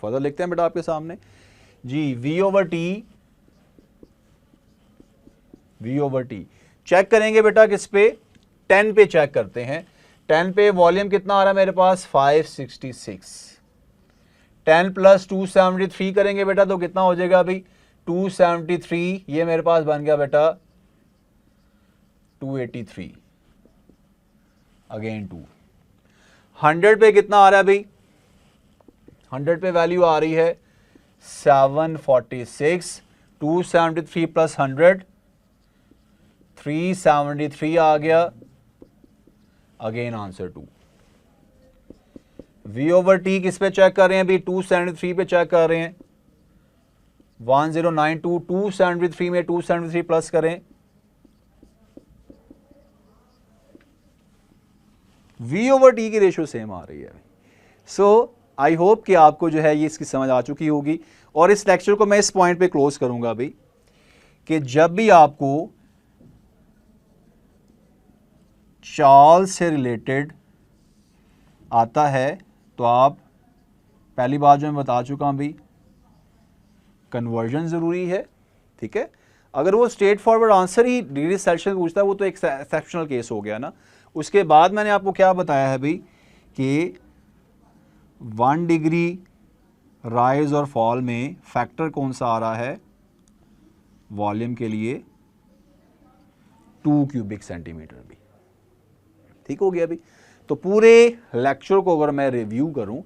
फर्दर लिखते हैं बेटा आपके सामने जी, V ओवर टी चेक करेंगे बेटा किस पे, 10 पे चेक करते हैं। 10 पे वॉल्यूम कितना आ रहा है मेरे पास 566, 10 प्लस 273 करेंगे बेटा तो कितना हो जाएगा अभी 273, ये मेरे पास बन गया बेटा 283, अगेन 2। 100 पे कितना आ रहा है अभी, 100 पे वैल्यू आ रही है 746, 273 प्लस 100 373 आ गया, again answer 2। V over T किस पे चेक कर रहे हैं अभी 273 पे चेक कर रहे हैं, 1092, 273 में 273 प्लस करें, V ओवर टी की रेशियो सेम आ रही है। सो आई होप कि आपको जो है ये इसकी समझ आ चुकी होगी। और इस लेक्चर को मैं इस पॉइंट पे क्लोज करूंगा अभी कि जब भी आपको चार्ल्स से रिलेटेड आता है तो आप, पहली बात जो मैं बता चुका हूं भी, कन्वर्जन ज़रूरी है, ठीक है। अगर वो स्ट्रेट फॉरवर्ड आंसर ही डिग्री सेल्सियस पूछता है वो तो एक एक्सेप्शनल केस हो गया ना, उसके बाद मैंने आपको क्या बताया है भाई कि 1 डिग्री राइज और फॉल में फैक्टर कौन सा आ रहा है वॉल्यूम के लिए 2 क्यूबिक सेंटीमीटर भी। ठीक हो गया अभी। तो पूरे लेक्चर को अगर मैं रिव्यू करूं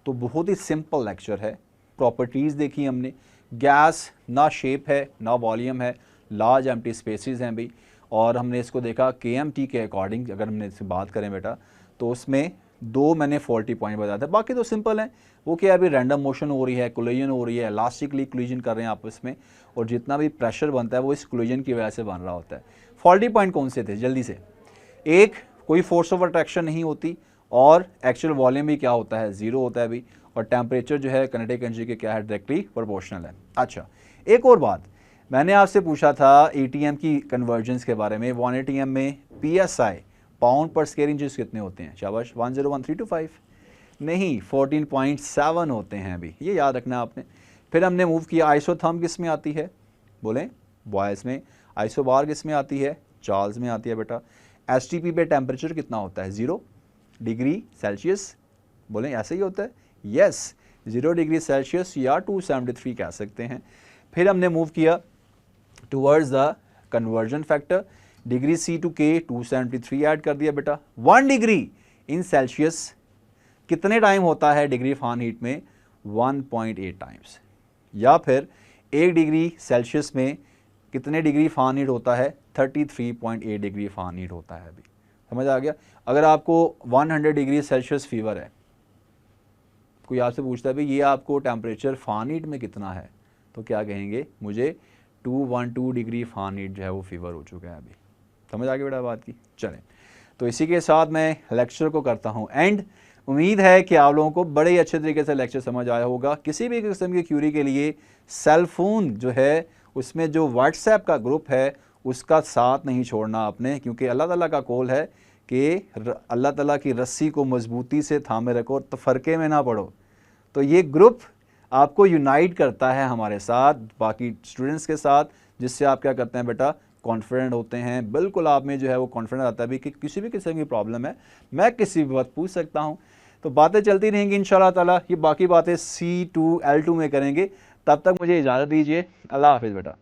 तो बहुत ही सिंपल लेक्चर है। प्रॉपर्टीज देखी हमने, गैस ना शेप है ना वॉल्यूम है, लार्ज एम्प्टी स्पेसेस हैं भाई, और हमने इसको देखा KMT के अकॉर्डिंग। अगर हमने इससे बात करें बेटा तो उसमें 2 मैंने फॉल्टी पॉइंट बताया था, बाकी तो सिंपल है। वो क्या है अभी रैंडम मोशन हो रही है, कोलिजन हो रही है, इलास्टिकली कोलिजन कर रहे हैं आपस में, और जितना भी प्रेशर बनता है वो इस कोलिजन की वजह से बन रहा होता है। फॉल्टी पॉइंट कौन से थे जल्दी से? एक, कोई फोर्स ऑफ अट्रैक्शन नहीं होती, और एक्चुअल वॉल्यूम भी क्या होता है, 0 होता है अभी, और टेम्परेचर जो है किनेटिक एनर्जी के क्या है, डायरेक्टली प्रोपोर्शनल है। अच्छा, एक और बात मैंने आपसे पूछा था ATM की कन्वर्जेंस के बारे में। 1 ATM में PSI pound per square inches कितने होते हैं? शाबाश, 101325 नहीं, 14.7 होते हैं अभी, ये याद रखना आपने। फिर हमने मूव किया, आइसोथर्म किस में आती है? बोलें बॉयज़ में। आइसोबार किस में आती है? चार्ल्स में आती है बेटा। STP पे टेम्परेचर कितना होता है? 0 डिग्री सेल्सियस। बोलें ऐसे ही होता है? यस, 0 डिग्री सेल्सियस या 273 कह सकते हैं। फिर हमने मूव किया towards the conversion factor, degree C to K 273 add कर दिया बेटा। 1 डिग्री इन सेल्सियस कितने टाइम होता है डिग्री फ़ारेनहीट में? 1.8 टाइम्स। या फिर 1 डिग्री सेल्सियस में कितने डिग्री फ़ारेनहीट होता है? 33.8 डिग्री फ़ारेनहीट होता है अभी। समझ आ गया? अगर आपको 100 डिग्री सेल्सियस फीवर है, कोई आपसे पूछता है भाई ये आपको टेम्परेचर फ़ारेनहीट में कितना है, तो क्या कहेंगे? मुझे 212 डिग्री फ़ारेनहीट जो है वो फीवर हो चुका है अभी। समझ आ गई बेटा बात की? चलें, तो इसी के साथ मैं लेक्चर को करता हूँ एंड। उम्मीद है कि आप लोगों को बड़े ही अच्छे तरीके से लेक्चर समझ आया होगा। किसी भी किस्म की क्यूरी के लिए सेल फोन जो है उसमें जो व्हाट्सएप का ग्रुप है उसका साथ नहीं छोड़ना आपने, क्योंकि अल्लाह ताला का कौल है कि अल्लाह ताला की रस्सी को मजबूती से थामे रखो, तफरके में ना पड़ो। तो ये ग्रुप आपको यूनाइट करता है हमारे साथ, बाकी स्टूडेंट्स के साथ, जिससे आप क्या करते हैं बेटा, कॉन्फिडेंट होते हैं। बिल्कुल आप में जो है वो कॉन्फिडेंस आता है भी कि किसी भी किस्म की प्रॉब्लम है मैं किसी भी वक्त पूछ सकता हूँ। तो बातें चलती रहेंगी इंशाल्लाह ताला। ये बाकी बातें C2 L2 में करेंगे। तब तक मुझे इजाज़त दीजिए। अल्लाह हाफिज़ बेटा।